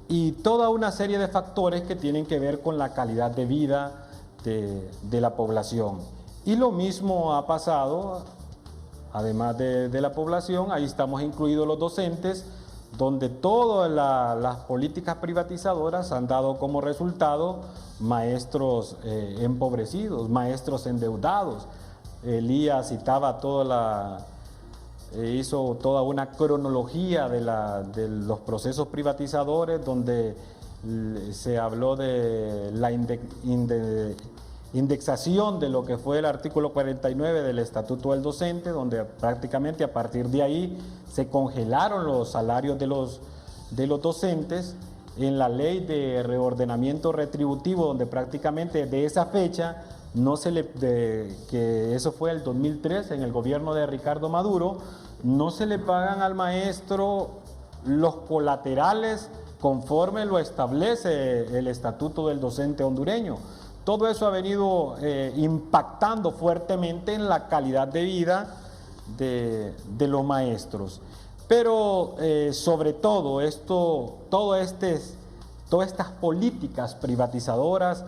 y toda una serie de factores que tienen que ver con la calidad de vida de la población. Y lo mismo ha pasado, además de la población, ahí estamos incluidos los docentes, donde todas las políticas privatizadoras han dado como resultado maestros empobrecidos, maestros endeudados. Elías citaba hizo toda una cronología de los procesos privatizadores, donde se habló de la indexación de lo que fue el artículo 49 del Estatuto del Docente, donde prácticamente a partir de ahí se congelaron los salarios de los docentes. En la ley de reordenamiento retributivo, donde prácticamente de esa fecha, que eso fue el 2003 en el gobierno de Ricardo Maduro, no se le pagan al maestro los colaterales conforme lo establece el Estatuto del Docente hondureño. Todo eso ha venido impactando fuertemente en la calidad de vida de los maestros. Pero sobre todo todas estas políticas privatizadoras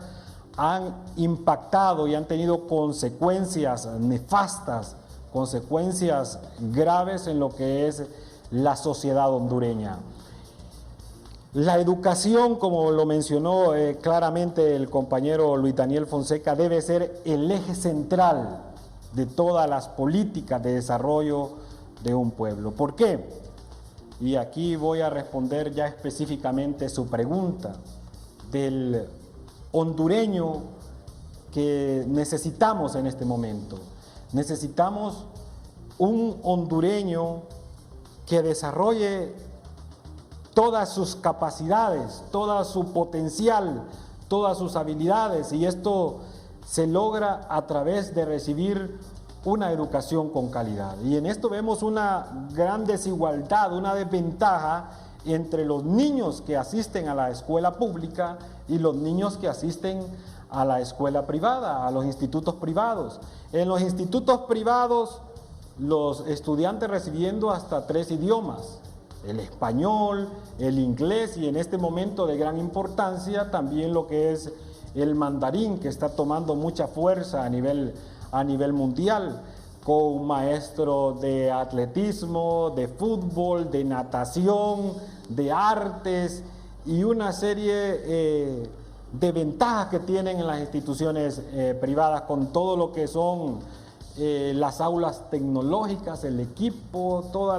han impactado y han tenido consecuencias nefastas, consecuencias graves en lo que es la sociedad hondureña. La educación, como lo mencionó claramente el compañero Luis Daniel Fonseca, debe ser el eje central de todas las políticas de desarrollo de un pueblo. ¿Por qué? Y aquí voy a responder ya específicamente su pregunta del hondureño que necesitamos en este momento. Necesitamos un hondureño que desarrolle todas sus capacidades, todo su potencial, todas sus habilidades, y esto se logra a través de recibir una educación con calidad. Y en esto vemos una gran desigualdad, una desventaja entre los niños que asisten a la escuela pública y los niños que asisten a la escuela privada, a los institutos privados. En los institutos privados, los estudiantes recibiendo hasta 3 idiomas, el español, el inglés y en este momento de gran importancia también lo que es el mandarín, que está tomando mucha fuerza a nivel mundial, con maestros de atletismo, de fútbol, de natación, de artes y una serie de ventajas que tienen en las instituciones privadas con todo lo que son las aulas tecnológicas, el equipo, toda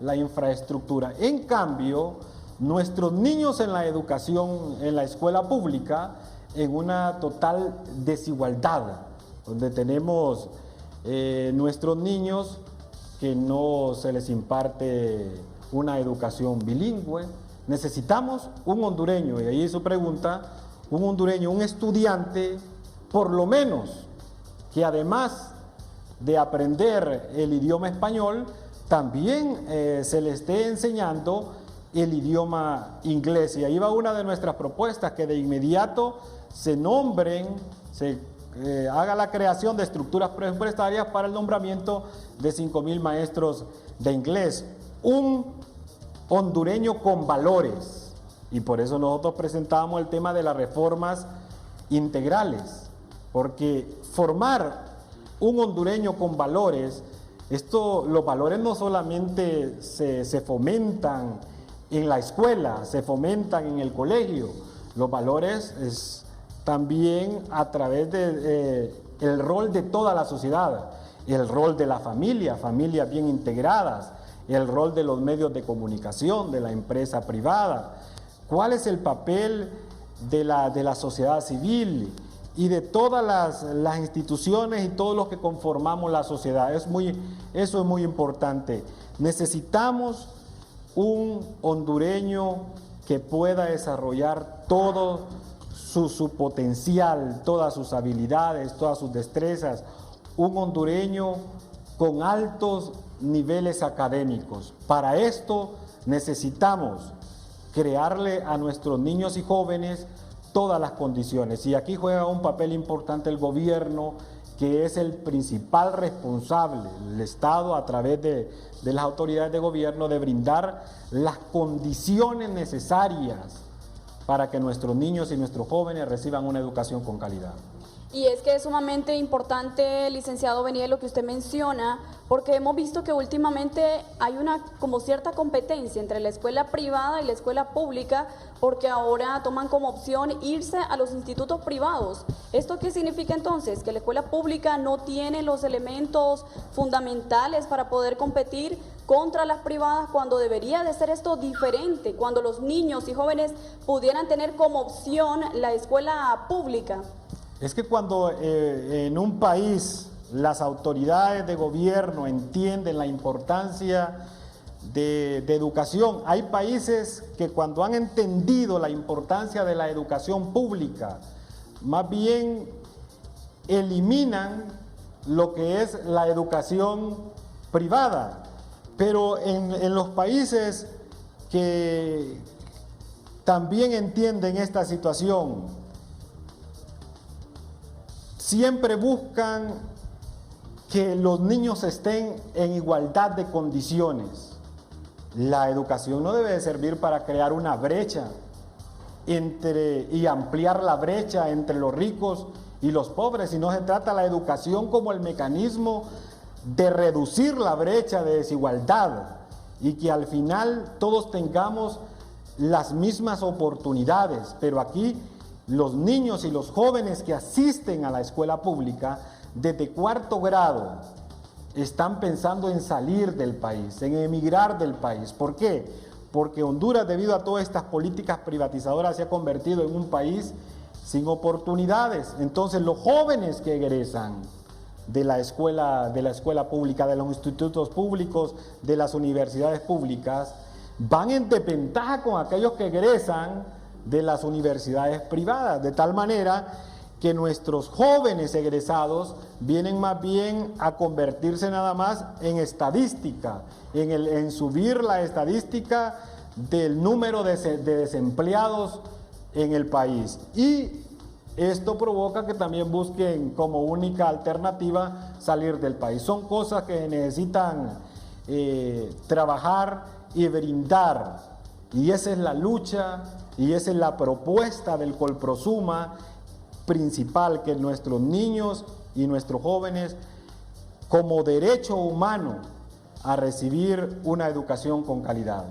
la infraestructura. En cambio, nuestros niños en la educación, en la escuela pública, en una total desigualdad, donde tenemos nuestros niños que no se les imparte una educación bilingüe. Necesitamos un hondureño, y ahí su pregunta, un hondureño, un estudiante, por lo menos, que además de aprender el idioma español, también se le esté enseñando el idioma inglés. Y ahí va una de nuestras propuestas, que de inmediato se nombren, haga la creación de estructuras presupuestarias para el nombramiento de 5,000 maestros de inglés. Un hondureño con valores. Y por eso nosotros presentamos el tema de las reformas integrales. Porque formar un hondureño con valores, los valores no solamente se fomentan en la escuela, se fomentan en el colegio. Los valores es también a través del rol de toda la sociedad, el rol de la familia, familias bien integradas, el rol de los medios de comunicación, de la empresa privada. ¿Cuál es el papel de la sociedad civil y de todas las instituciones y todos los que conformamos la sociedad? Eso es muy importante. Necesitamos un hondureño que pueda desarrollar todo su potencial, todas sus habilidades, todas sus destrezas. Un hondureño con altos niveles académicos. Para esto necesitamos crearle a nuestros niños y jóvenes todas las condiciones. Y aquí juega un papel importante el gobierno, que es el principal responsable, el Estado a través de las autoridades de gobierno, de brindar las condiciones necesarias para que nuestros niños y nuestros jóvenes reciban una educación con calidad. Y es que es sumamente importante, licenciado Beniel, lo que usted menciona, porque hemos visto que últimamente hay una como cierta competencia entre la escuela privada y la escuela pública, porque ahora toman como opción irse a los institutos privados. ¿Esto qué significa entonces? Que la escuela pública no tiene los elementos fundamentales para poder competir contra las privadas, cuando debería de ser esto diferente, cuando los niños y jóvenes pudieran tener como opción la escuela pública. Es que cuando en un país las autoridades de gobierno entienden la importancia de educación, hay países que cuando han entendido la importancia de la educación pública, más bien eliminan lo que es la educación privada. Pero en los países que también entienden esta situación, siempre buscan que los niños estén en igualdad de condiciones. La educación no debe de servir para crear una brecha y ampliar la brecha entre los ricos y los pobres, sino se trata la educación como el mecanismo de reducir la brecha de desigualdad y que al final todos tengamos las mismas oportunidades. Pero aquí los niños y los jóvenes que asisten a la escuela pública desde cuarto grado están pensando en salir del país, en emigrar del país. ¿Por qué? Porque Honduras, debido a todas estas políticas privatizadoras, se ha convertido en un país sin oportunidades. Entonces los jóvenes que egresan de la escuela pública, de los institutos públicos, de las universidades públicas, van en desventaja con aquellos que egresan de las universidades privadas, de tal manera que nuestros jóvenes egresados vienen más bien a convertirse nada más en estadística, en subir la estadística del número de desempleados en el país. Y esto provoca que también busquen como única alternativa salir del país. Son cosas que necesitan trabajar y brindar, y esa es la lucha y esa es la propuesta del Colprosuma principal, que nuestros niños y nuestros jóvenes, como derecho humano a recibir una educación con calidad.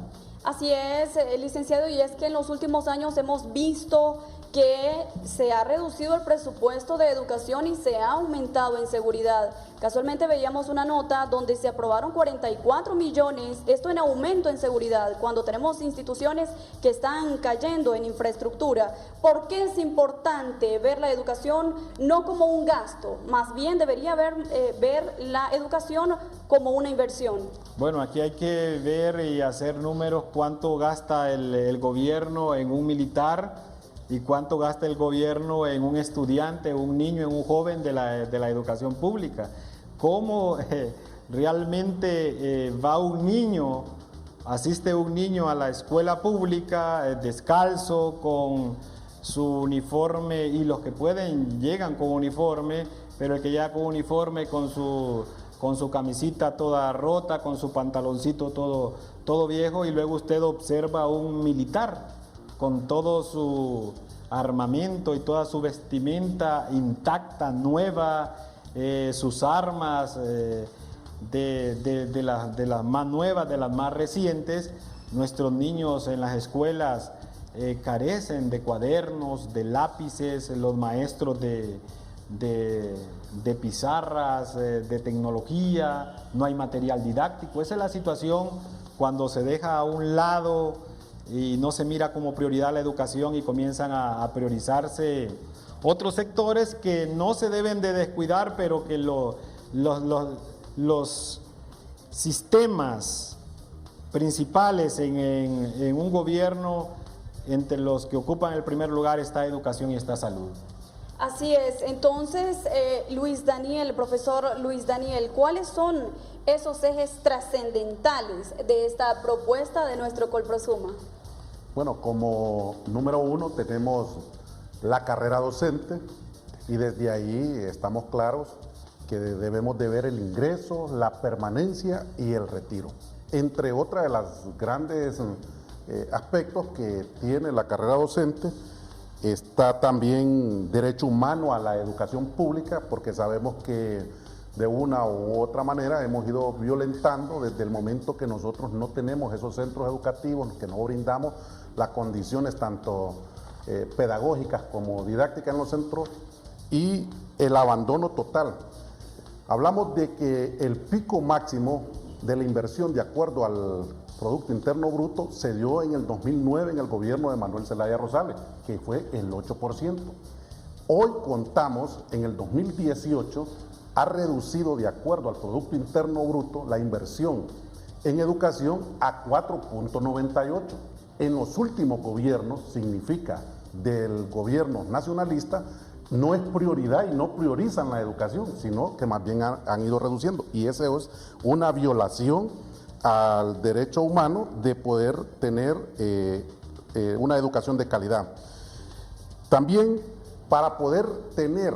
Así es, licenciado, y es que en los últimos años hemos visto que se ha reducido el presupuesto de educación y se ha aumentado en seguridad. Casualmente veíamos una nota donde se aprobaron 44 millones, esto en aumento en seguridad, cuando tenemos instituciones que están cayendo en infraestructura. ¿Por qué es importante ver la educación no como un gasto? Más bien debería ver la educación como una inversión. Bueno, aquí hay que ver y hacer números, cuánto gasta el gobierno en un militar y cuánto gasta el gobierno en un estudiante, un niño, en un joven de la educación pública. ¿Cómo realmente va un niño, asiste un niño a la escuela pública descalzo, con su uniforme, y los que pueden llegan con uniforme, pero el que llega con uniforme con su camisita toda rota, con su pantaloncito todo viejo, y luego usted observa a un militar con todo su armamento y toda su vestimenta intacta, nueva, sus armas de las más nuevas, de las más recientes. Nuestros niños en las escuelas carecen de cuadernos, de lápices, los maestros de pizarras, de tecnología, no hay material didáctico. Esa es la situación cuando se deja a un lado y no se mira como prioridad la educación y comienzan a priorizarse otros sectores que no se deben de descuidar, pero que los sistemas principales en un gobierno, entre los que ocupan el primer lugar está educación y está salud. Así es. Entonces, profesor Luis Daniel, ¿cuáles son esos ejes trascendentales de esta propuesta de nuestro Colprosuma? Bueno, como número uno tenemos la carrera docente, y desde ahí estamos claros que debemos de ver el ingreso, la permanencia y el retiro. Entre otras de las grandes aspectos que tiene la carrera docente, está también derecho humano a la educación pública, porque sabemos que de una u otra manera hemos ido violentando desde el momento que nosotros no tenemos esos centros educativos, que no brindamos las condiciones tanto pedagógicas como didácticas en los centros, y el abandono total. Hablamos de que el pico máximo de la inversión de acuerdo al Producto Interno Bruto se dio en el 2009 en el gobierno de Manuel Zelaya Rosales, que fue el 8%. Hoy contamos, en el 2018, ha reducido de acuerdo al Producto Interno Bruto la inversión en educación a 4.98. En los últimos gobiernos, significa del gobierno nacionalista, no es prioridad y no priorizan la educación, sino que más bien han ido reduciendo. Y eso es una violación al derecho humano de poder tener una educación de calidad. También para poder tener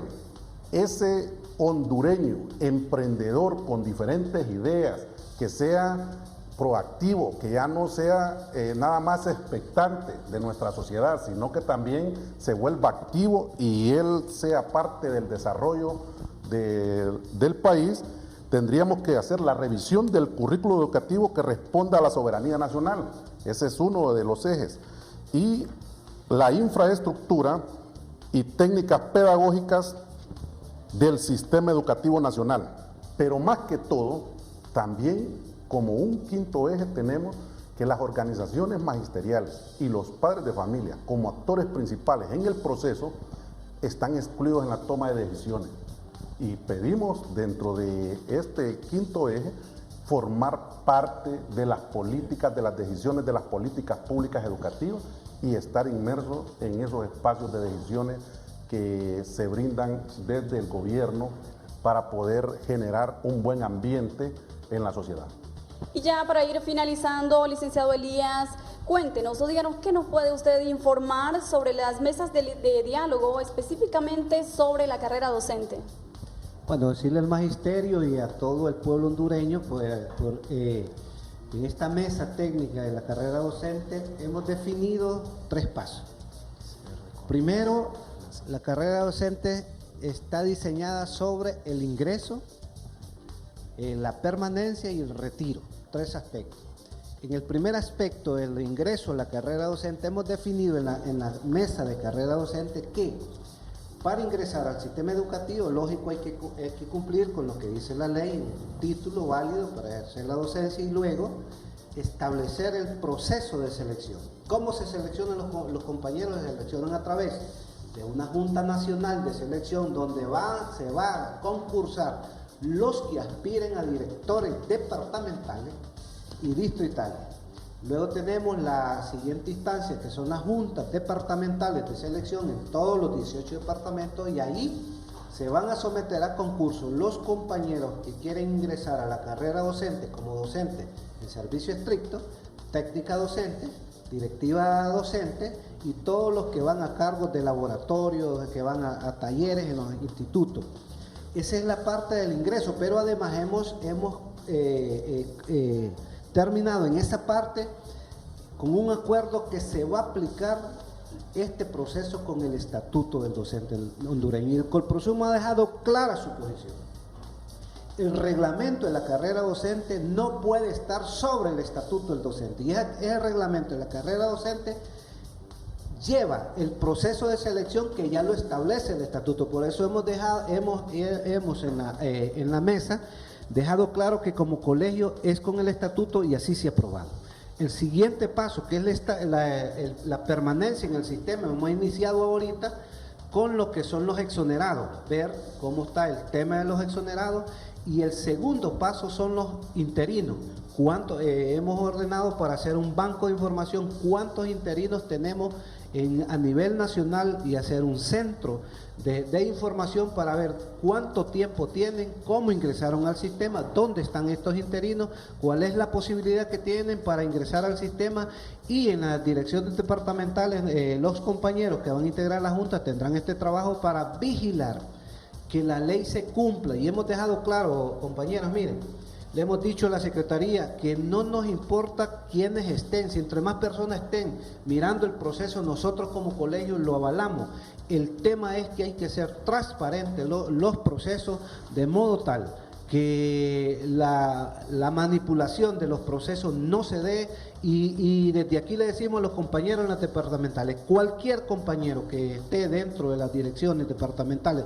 ese hondureño emprendedor con diferentes ideas, que sea proactivo, que ya no sea nada más expectante de nuestra sociedad, sino que también se vuelva activo y él sea parte del desarrollo del país, tendríamos que hacer la revisión del currículo educativo que responda a la soberanía nacional. Ese es uno de los ejes. Y la infraestructura y técnicas pedagógicas del sistema educativo nacional. Pero más que todo, también como un quinto eje tenemos que las organizaciones magisteriales y los padres de familia, como actores principales en el proceso, están excluidos en la toma de decisiones. Y pedimos dentro de este quinto eje formar parte de las políticas, de las decisiones de las políticas públicas educativas y estar inmersos en esos espacios de decisiones que se brindan desde el gobierno para poder generar un buen ambiente en la sociedad. Y ya para ir finalizando, licenciado Elías, cuéntenos o díganos qué nos puede usted informar sobre las mesas de diálogo, específicamente sobre la carrera docente. Bueno, decirle al magisterio y a todo el pueblo hondureño, en esta mesa técnica de la carrera docente hemos definido 3 pasos. Primero, la carrera docente está diseñada sobre el ingreso, la permanencia y el retiro, 3 aspectos. En el primer aspecto, el ingreso a la carrera docente, hemos definido en la mesa de carrera docente que para ingresar al sistema educativo, lógico, hay que cumplir con lo que dice la ley, un título válido para ejercer la docencia y luego establecer el proceso de selección. ¿Cómo se seleccionan los compañeros? Se seleccionan a través de una Junta Nacional de Selección donde se va a concursar los que aspiren a directores departamentales y distritales. Luego tenemos la siguiente instancia, que son las juntas departamentales de selección en todos los 18 departamentos, y ahí se van a someter a concurso los compañeros que quieren ingresar a la carrera docente como docente en servicio estricto, técnica docente, directiva docente y todos los que van a cargos de laboratorios, que van a talleres en los institutos. Esa es la parte del ingreso, pero además hemos terminado en esa parte con un acuerdo que se va a aplicar este proceso con el estatuto del docente hondureño. Y el Colprosum ha dejado clara su posición. El reglamento de la carrera docente no puede estar sobre el estatuto del docente. Y el reglamento de la carrera docente lleva el proceso de selección que ya lo establece el estatuto. Por eso hemos en la mesa dejado claro que como colegio es con el estatuto y así se ha aprobado. El siguiente paso, que es la permanencia en el sistema, hemos iniciado ahorita con lo que son los exonerados, ver cómo está el tema de los exonerados, y el segundo paso son los interinos. Hemos ordenado para hacer un banco de información cuántos interinos tenemos a nivel nacional y hacer un centro de información para ver cuánto tiempo tienen, cómo ingresaron al sistema, dónde están estos interinos, cuál es la posibilidad que tienen para ingresar al sistema, y en las direcciones departamentales los compañeros que van a integrar la Junta tendrán este trabajo para vigilar que la ley se cumpla. Y hemos dejado claro, compañeros, miren, le hemos dicho a la Secretaría que no nos importa quiénes estén, si entre más personas estén mirando el proceso, nosotros como colegio lo avalamos. El tema es que hay que ser transparentes los procesos, de modo tal que la manipulación de los procesos no se dé, y desde aquí le decimos a los compañeros en las departamentales, cualquier compañero que esté dentro de las direcciones departamentales,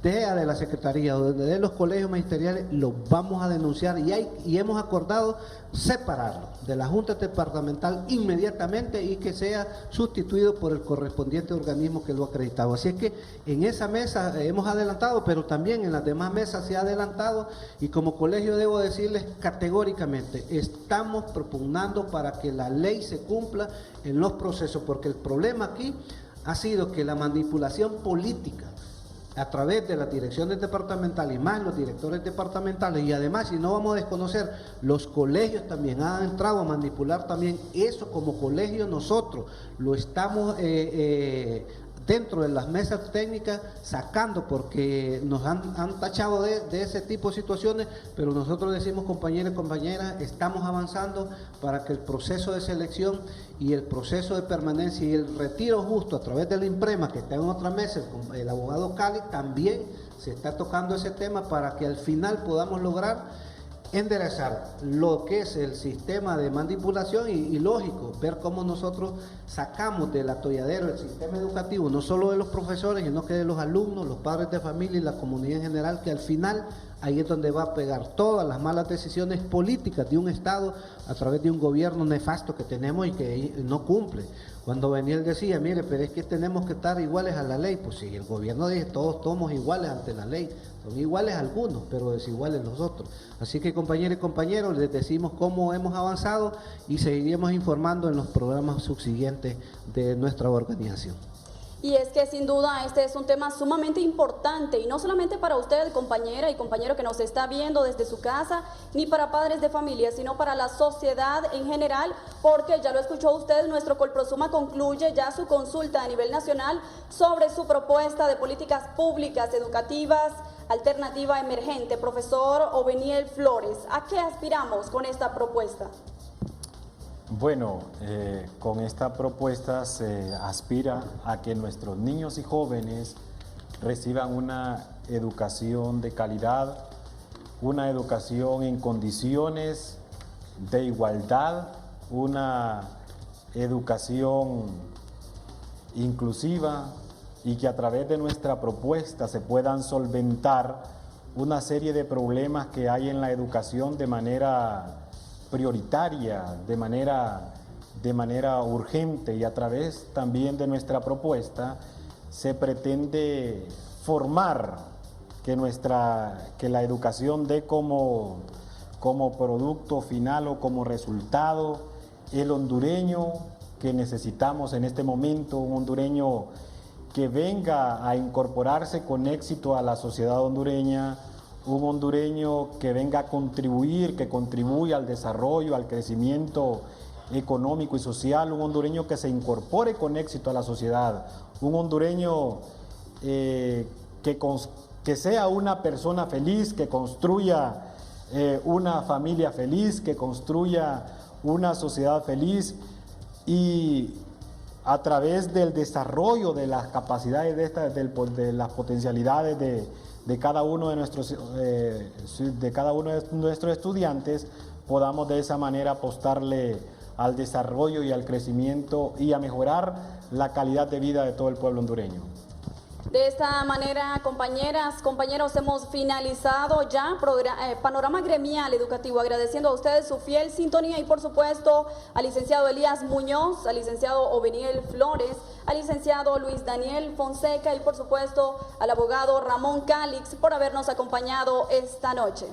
de la Secretaría o de los colegios magisteriales, lo vamos a denunciar, y hemos acordado separarlo de la Junta Departamental inmediatamente y que sea sustituido por el correspondiente organismo que lo ha acreditado. Así es que en esa mesa hemos adelantado, pero también en las demás mesas se ha adelantado, y como colegio debo decirles categóricamente, estamos propugnando para que la ley se cumpla en los procesos, porque el problema aquí ha sido que la manipulación política a través de las direcciones departamentales y más los directores departamentales, y además, si no vamos a desconocer, los colegios también han entrado a manipular también eso. Como colegio nosotros lo estamos dentro de las mesas técnicas sacando, porque nos han tachado de ese tipo de situaciones, pero nosotros decimos, compañeros y compañeras, estamos avanzando para que el proceso de selección y el proceso de permanencia y el retiro justo a través de la IMPREMA, que está en otra mesa, el abogado Cali, también se está tocando ese tema para que al final podamos lograr enderezar lo que es el sistema de manipulación y lógico, ver cómo nosotros sacamos del atolladero el sistema educativo, no solo de los profesores, sino que de los alumnos, los padres de familia y la comunidad en general, que al final ahí es donde va a pegar todas las malas decisiones políticas de un Estado a través de un gobierno nefasto que tenemos y que no cumple. Cuando Beniel decía, mire, pero es que tenemos que estar iguales a la ley, pues sí, el gobierno dice, todos somos iguales ante la ley, son iguales algunos, pero desiguales los otros. Así que, compañeros y compañeros, les decimos cómo hemos avanzado y seguiremos informando en los programas subsiguientes de nuestra organización. Y es que sin duda este es un tema sumamente importante, y no solamente para usted, compañera y compañero que nos está viendo desde su casa, ni para padres de familia, sino para la sociedad en general, porque ya lo escuchó usted, nuestro Colprosuma concluye ya su consulta a nivel nacional sobre su propuesta de políticas públicas educativas alternativa emergente. Profesor Oveniel Flores, ¿a qué aspiramos con esta propuesta? Bueno, con esta propuesta se aspira a que nuestros niños y jóvenes reciban una educación de calidad, una educación en condiciones de igualdad, una educación inclusiva, y que a través de nuestra propuesta se puedan solventar una serie de problemas que hay en la educación de manera prioritaria, de manera urgente, y a través también de nuestra propuesta se pretende formar que la educación dé como producto final o como resultado el hondureño que necesitamos en este momento, un hondureño que venga a incorporarse con éxito a la sociedad hondureña, un hondureño que venga a contribuir, que contribuya al desarrollo, al crecimiento económico y social, un hondureño que se incorpore con éxito a la sociedad, un hondureño que sea una persona feliz, que construya una familia feliz, que construya una sociedad feliz, y a través del desarrollo de las capacidades de las potencialidades de cada uno de nuestros estudiantes, podamos de esa manera apostarle al desarrollo y al crecimiento y a mejorar la calidad de vida de todo el pueblo hondureño. De esta manera, compañeras, compañeros, hemos finalizado ya Panorama Gremial Educativo, agradeciendo a ustedes su fiel sintonía y, por supuesto, al licenciado Elías Muñoz, al licenciado Oveniel Flores, al licenciado Luis Daniel Fonseca y, por supuesto, al abogado Ramón Calix por habernos acompañado esta noche.